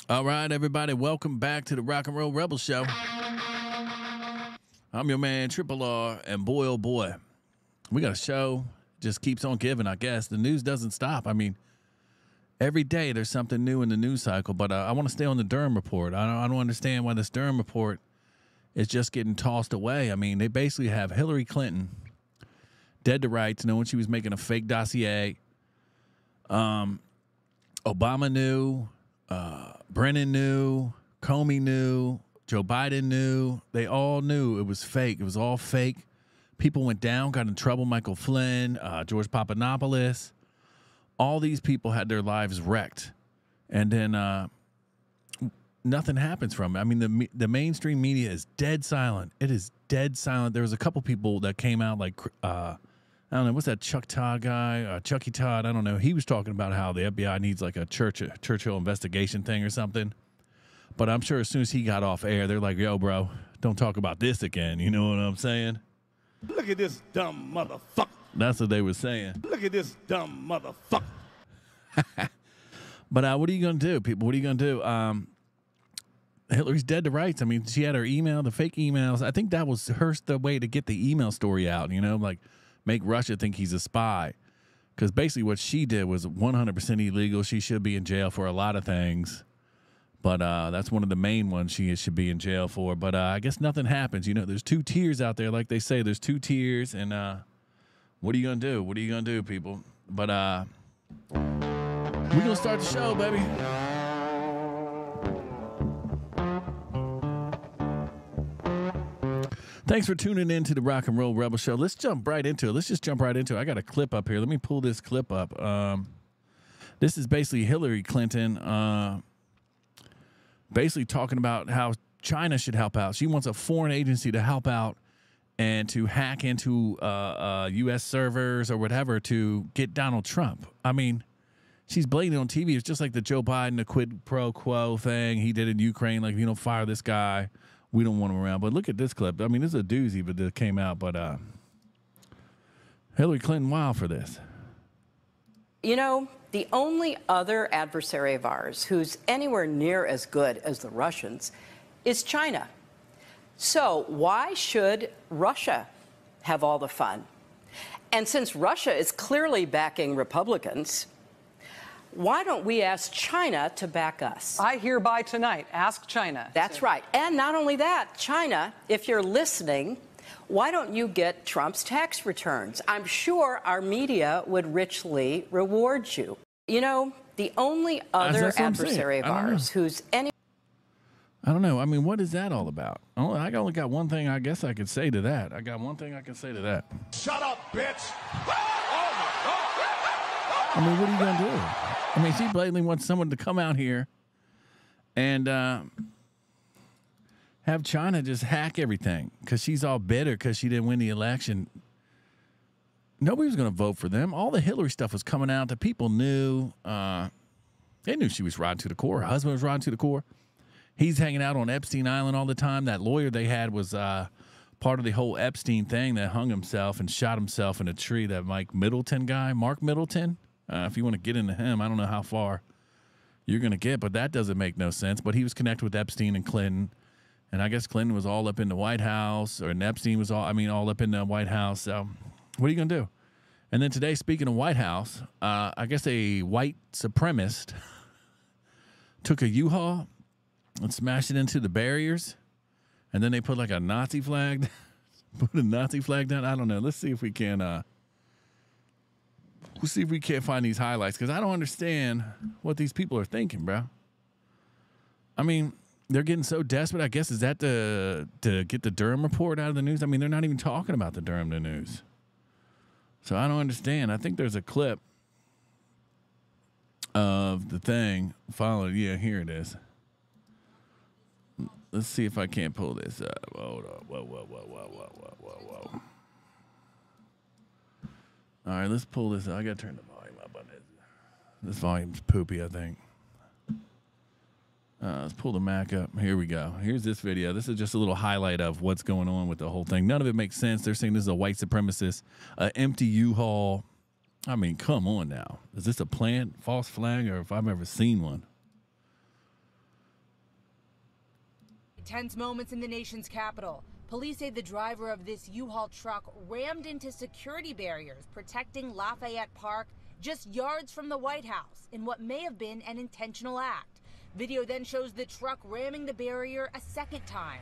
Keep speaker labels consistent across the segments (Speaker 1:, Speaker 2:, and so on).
Speaker 1: All right, everybody, welcome back to the Rock and Roll Rebel Show. I'm your man, Triple R, and boy, oh boy, we got a show. Just keeps on giving, I guess. The news doesn't stop. I mean, every day there's something new in the news cycle, but I want to stay on the Durham report. I don't understand why this Durham report is just getting tossed away. I mean, they basically have Hillary Clinton dead to rights, knowing she was making a fake dossier. Obama knew. Brennan knew, Comey knew, Joe Biden knew. They all knew it was fake. It was all fake. People went down, got in trouble. Michael Flynn, George Papadopoulos. All these people had their lives wrecked. And then nothing happens from it. I mean, the mainstream media is dead silent. It is dead silent. There was a couple people that came out like, I don't know, what's that Chuck Todd guy? Chucky Todd, I don't know. He was talking about how the FBI needs like a Churchill investigation thing or something. But I'm sure as soon as he got off air, they're like, yo, bro, don't talk about this again. You know what I'm saying?
Speaker 2: Look at this dumb motherfucker.
Speaker 1: That's what they were saying.
Speaker 2: Look at this dumb motherfucker.
Speaker 1: But what are you going to do, people? What are you going to do? Hillary's dead to rights. I mean, she had her email, the fake emails. I think that was the way to get the email story out, you know, like make Russia think he's a spy. Because basically what she did was 100% illegal. She should be in jail for a lot of things. But that's one of the main ones she should be in jail for. But I guess nothing happens. You know, there's two tiers out there. Like they say, there's two tiers. And what are you going to do? What are you going to do, people? But we're going to start the show, baby. Thanks for tuning in to the Rock and Roll Rebel Show. Let's jump right into it. Let's just jump right into it. I got a clip up here. Let me pull this clip up. This is basically Hillary Clinton basically talking about how China should help out. She wants a foreign agency to help out and to hack into U.S. servers or whatever to get Donald Trump. I mean, she's blatant on TV. It's just like the Joe Biden, the quid pro quo thing he did in Ukraine. Like, you know, fire this guy. We don't want him around. But look at this clip. I mean, this is a doozy that came out. But Hillary Clinton, wow for this.
Speaker 3: You know, the only other adversary of ours who's anywhere near as good as the Russians is China. So why should Russia have all the fun? And since Russia is clearly backing Republicans, why don't we ask China to back us?
Speaker 4: I hereby tonight ask China.
Speaker 3: That's right. And not only that, China, if you're listening, why don't you get Trump's tax returns? I'm sure our media would richly reward you. You know, the only other adversary of ours who's any...
Speaker 1: I don't know. I mean, what is that all about? Oh, I only got one thing I guess I could say to that. I got one thing I can say to that.
Speaker 2: Shut up, bitch.
Speaker 1: I mean, what are you going to do? I mean, she blatantly wants someone to come out here and have China just hack everything because she's all bitter because she didn't win the election. Nobody was going to vote for them. All the Hillary stuff was coming out. The people knew. They knew she was rotten to the core. Her husband was rotten to the core. He's hanging out on Epstein Island all the time. That lawyer they had was part of the whole Epstein thing that hung himself and shot himself in a tree. That Mark Middleton. If you want to get into him, I don't know how far you're going to get, but that doesn't make no sense. But he was connected with Epstein and Clinton, and I guess Clinton was all up in the White House, or Epstein was all up in the White House. So what are you going to do? And then today, speaking of White House, I guess a white supremacist took a U-Haul and smashed it into the barriers, and then they put like a Nazi flag, down. I don't know. Let's see if we can... We'll see if we can't find these highlights because I don't understand what these people are thinking, bro. I mean, they're getting so desperate. I guess is that to get the Durham report out of the news? I mean, they're not even talking about the Durham in the news. So I don't understand. I think there's a clip of the thing followed. Yeah, here it is. Let's see if I can't pull this up. Hold on. Whoa. All right, let's pull this. I got to turn the volume up on this. This volume's poopy, I think. Let's pull the Mac up. Here we go. Here's this video. This is just a little highlight of what's going on with the whole thing. None of it makes sense. They're saying this is a white supremacist, an empty U-Haul. I mean, come on now. Is this a planned false flag or if I've ever seen one?
Speaker 5: tense moments in the nation's capital. Police say the driver of this U-Haul truck rammed into security barriers protecting Lafayette Park just yards from the White House in what may have been an intentional act. Video then shows the truck ramming the barrier a second time.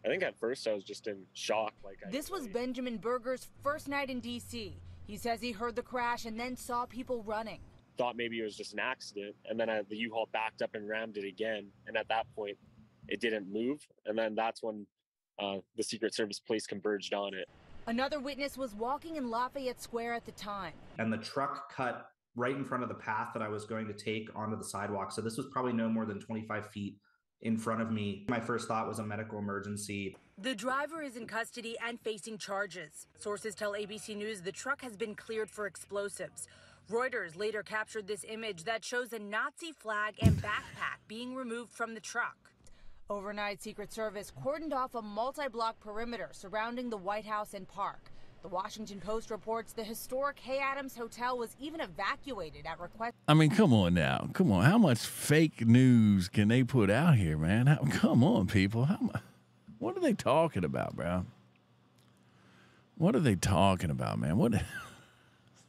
Speaker 6: I think at first I was just in shock.
Speaker 5: This was Benjamin Berger's first night in D.C. He says he heard the crash and then saw people running.
Speaker 6: Thought maybe it was just an accident, and then the U-Haul backed up and rammed it again, and at that point it didn't move, and then that's when the Secret Service police converged on it.
Speaker 5: Another witness was walking in Lafayette Square at the time.
Speaker 7: And the truck cut right in front of the path that I was going to take onto the sidewalk. So this was probably no more than 25 feet in front of me. My first thought was a medical emergency.
Speaker 5: The driver is in custody and facing charges. Sources tell ABC News the truck has been cleared for explosives. Reuters later captured this image that shows a Nazi flag and backpack being removed from the truck. Overnight, Secret Service cordoned off a multi-block perimeter surrounding the White House and park. The Washington Post reports the historic Hay Adams Hotel was even evacuated at request.
Speaker 1: I mean, come on now. Come on. How much fake news can they put out here, man? Come on, people. What are they talking about, bro? What are they talking about, man?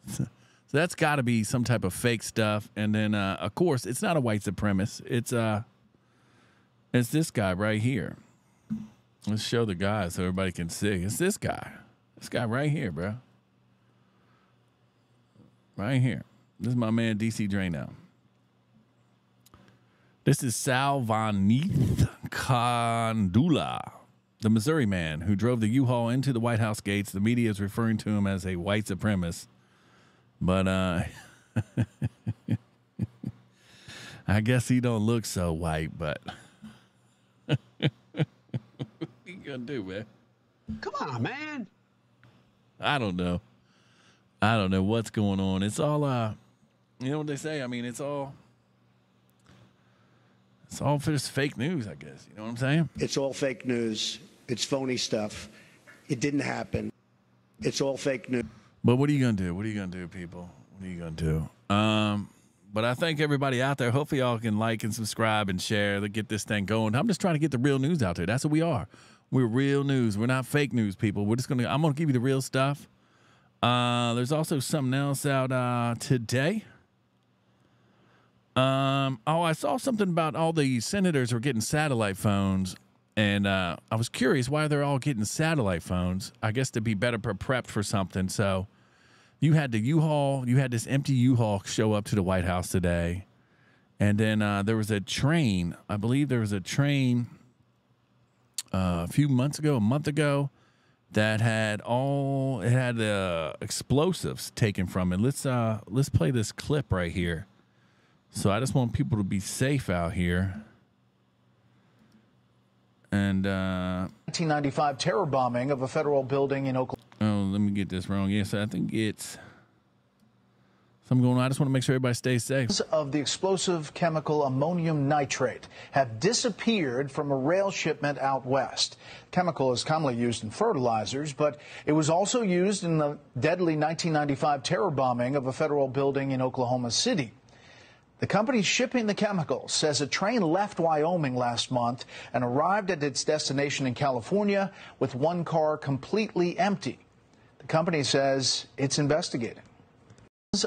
Speaker 1: So that's got to be some type of fake stuff. And then, of course, it's not a white supremacist. It's this guy right here. Let's show the guy so everybody can see. It's this guy. This guy right here, bro. Right here. This is my man, DC Drano. This is Salvanith Kandula, the Missouri man who drove the U-Haul into the White House gates. The media is referring to him as a white supremacist. But I guess he don't look so white, but what you gonna do, man?
Speaker 8: Come on, man.
Speaker 1: I don't know what's going on. It's all you know what they say? I mean, it's all just fake news, I guess. You know what I'm saying?
Speaker 9: It's all fake news. It's phony stuff. It didn't happen. It's all fake news.
Speaker 1: But what are you gonna do? What are you gonna do, people? What are you gonna do? But I thank everybody out there. Hopefully y'all can like and subscribe and share to get this thing going. I'm just trying to get the real news out there. That's what we are. We're real news. We're not fake news, people. I'm gonna give you the real stuff. There's also something else out today. I saw something about all the senators were getting satellite phones, and I was curious why they're all getting satellite phones. I guess to be better prepped for something. So you had the U-Haul, you had this empty U-Haul show up to the White House today, and then there was a train. I believe there was a train a month ago, that had explosives taken from it. Let's play this clip right here. So I just want people to be safe out here. And
Speaker 10: 1995 terror bombing of a federal building in Oklahoma.
Speaker 1: Oh, let me get this wrong. Yes, I think it's something going on. I just want to make sure everybody stays safe.
Speaker 10: Of the explosive chemical ammonium nitrate have disappeared from a rail shipment out west. Chemical is commonly used in fertilizers, but it was also used in the deadly 1995 terror bombing of a federal building in Oklahoma City. The company shipping the chemical says a train left Wyoming last month and arrived at its destination in California with one car completely empty. The company says it's investigating.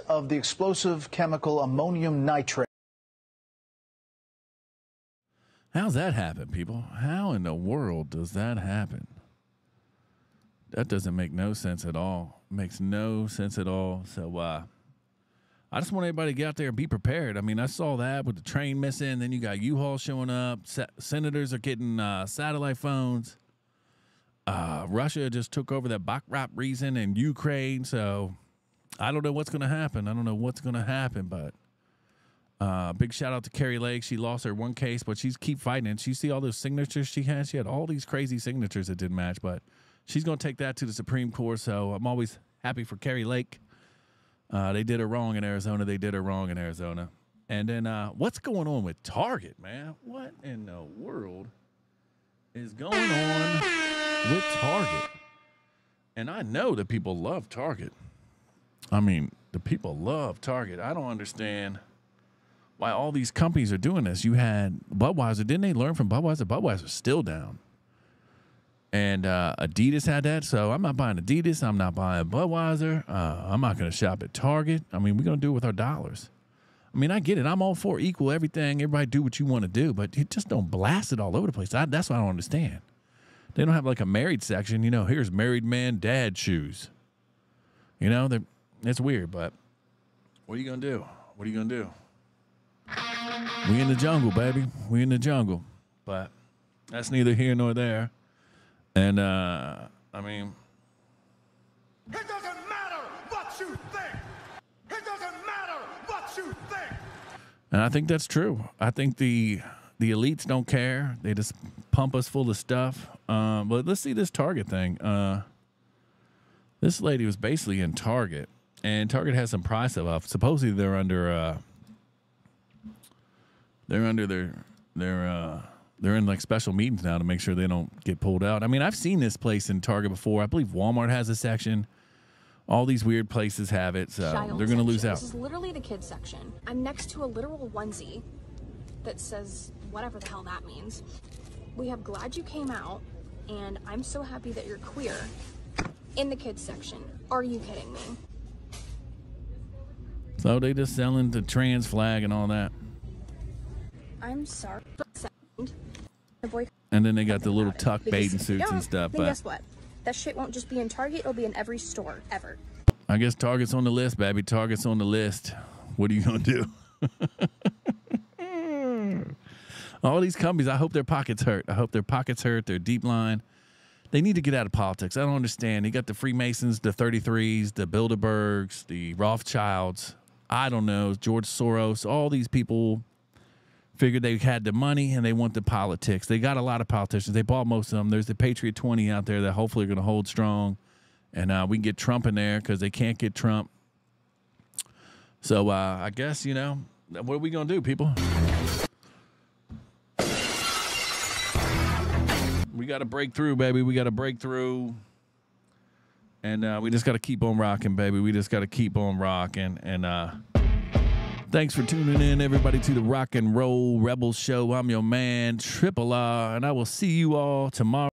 Speaker 10: Of the explosive chemical ammonium nitrate.
Speaker 1: How's that happen, people? How in the world does that happen? That doesn't make no sense at all. Makes no sense at all. So I just want everybody to get out there and be prepared. I mean, I saw that with the train missing. Then you got U-Haul showing up. Senators are getting satellite phones. Russia just took over that Bakhmut region in Ukraine. So I don't know what's going to happen. But big shout out to Carrie Lake. She lost her one case, but she's keep fighting it. You see all those signatures she had? She had all these crazy signatures that didn't match, but she's going to take that to the Supreme Court. So I'm always happy for Carrie Lake. They did her wrong in Arizona. And then what's going on with Target, man? What in the world is going on with Target? And I know that people love Target. I mean, the people love Target. I don't understand why all these companies are doing this. You had Budweiser. Didn't they learn from Budweiser? Budweiser's still down. And Adidas had that. So I'm not buying Adidas. I'm not buying Budweiser. I'm not going to shop at Target. I mean, we're going to do it with our dollars. I mean, I get it. I'm all for equal everything. Everybody do what you want to do. But you just don't blast it all over the place. That's what I don't understand. They don't have like a married section. You know, here's married man dad shoes. You know, it's weird. But what are you going to do? What are you going to do? We in the jungle, baby. We in the jungle. But that's neither here nor there. And, I mean.
Speaker 2: It doesn't matter what you think. It doesn't matter what you think.
Speaker 1: And I think that's true. I think the elites don't care. They just pump us full of stuff. But let's see this Target thing. This lady was basically in Target. And Target has some price off. Supposedly they're under they're in like special meetings now to make sure they don't get pulled out. I mean, I've seen this place in Target before. I believe Walmart has a section. All these weird places have it, so they're going to lose out.
Speaker 11: This is literally the kids section. I'm next to a literal onesie that says whatever the hell that means. We have glad you came out, and I'm so happy that you're queer in the kids section. Are you kidding me?
Speaker 1: So they just selling the trans flag and all that.
Speaker 11: I'm sorry.
Speaker 1: And then they got the little tuck bathing suits and stuff.
Speaker 11: Then guess what? That shit won't just be in Target. It'll be in every store ever.
Speaker 1: I guess Target's on the list, baby. Target's on the list. What are you going to do? All these companies, I hope their pockets hurt. I hope their pockets hurt. Their deep line. They need to get out of politics. I don't understand. You got the Freemasons, the 33s, the Bilderbergs, the Rothschilds. I don't know. George Soros. All these people figured they had the money and they want the politics. They got a lot of politicians. They bought most of them. There's the Patriot 20 out there that hopefully are going to hold strong. And we can get Trump in there because they can't get Trump. So I guess, you know, what are we going to do, people? We got to break through, baby. We got to break through. And we just got to keep on rocking, baby. We just got to keep on rocking. And thanks for tuning in, everybody, to the Rock and Roll Rebel Show. I'm your man, Triple R, and I will see you all tomorrow.